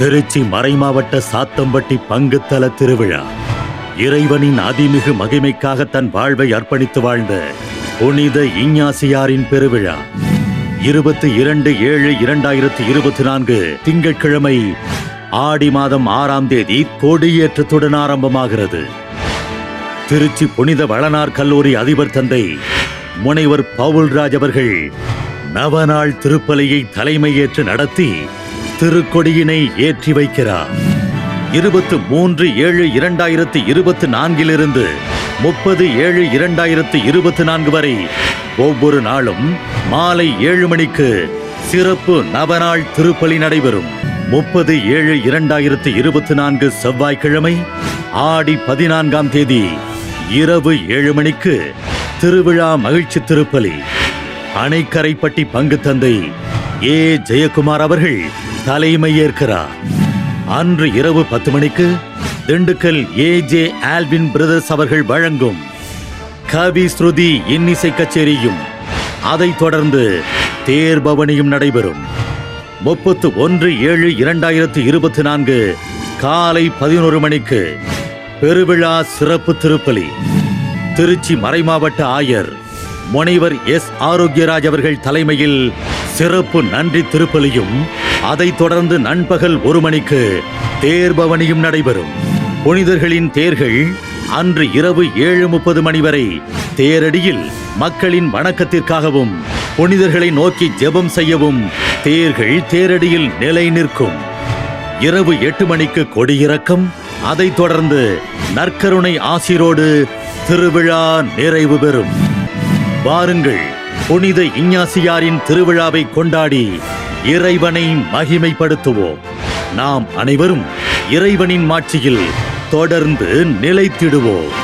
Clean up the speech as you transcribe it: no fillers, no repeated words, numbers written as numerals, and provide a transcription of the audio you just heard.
திருச்சி மறைமாவட்ட சாத்தம்பட்டி பங்குத்தல திருவிழா. இறைவனின் அதிமிகு மகிமைக்காக தன் வாழ்வை அர்ப்பணித்து வாழ்ந்த புனித இஞ்ஞாசியாரின் பெருவிழா 22/7/2024 திங்கட்கிழமை ஆடி மாதம் 6ஆம் தேதி கொடியேற்றத்துடன் ஆரம்பமாகிறது. திருச்சி புனித வளனார் கல்லூரி அதிபர் தந்தை முனைவர் பவுல்ராஜ் அவர்கள் நவநாள் திருப்பலியை தலைமையேற்று நடத்தி திருக்கொடியினை ஏற்றி வைக்கிறார். 23/7/2024 30/7/2024 வரை ஒவ்வொரு நாளும் மாலை 7 மணிக்கு சிறப்பு நவநாள் திருப்பலி நடைபெறும். 30/7/2024 செவ்வாய்க்கிழமை ஆடி 14ஆம் தேதி இரவு 7 மணிக்கு திருவிழா மகிழ்ச்சி திருப்பலி. அணைக்கரைப்பட்டி பங்கு தந்தை ஏ ஜெயக்குமார் அவர்கள் தலைமையேற்கிறார். அன்று இரவு 10 மணிக்கு திண்டுக்கல் ஏஜே ஆல்வின் பிரதர்ஸ் அவர்கள் வழங்கும் கவி ஸ்ருதி இன்னிசை கச்சேரியும் அதைத் தொடர்ந்து தேர்பவனியும் நடைபெறும். 31/7/2024 காலை 11 மணிக்கு பெருவிழா சிறப்பு திருப்பலி. திருச்சி மறைமாவட்ட ஆயர் முனைவர் எஸ் ஆரோக்கியராஜ் அவர்கள் தலைமையில் சிறப்பு நன்றி திருப்பலியும் அதைத் தொடர்ந்து நண்பகல் 1 மணிக்கு தேர்பவனியும் நடைபெறும். புனிதர்களின் தேர்கள் அன்று இரவு 7:30 மணி வரை தேரடியில் மக்களின் வணக்கத்திற்காகவும் புனிதர்களை நோக்கி ஜெபம் செய்யவும் தேர்கள் தேரடியில் நிலை நிற்கும். இரவு 8 மணிக்கு கொடியிறக்கம், அதைத் தொடர்ந்து நற்கருணை ஆசீரோடு திருவிழா நிறைவு பெறும். வாருங்கள், புனித இஞ்ஞாசியாரின் திருவிழாவை கொண்டாடி இறைவனை மகிமைப்படுத்துவோம். நாம் அனைவரும் இறைவனின் மாட்சியில் தொடர்ந்து நிலைத்திடுவோம்.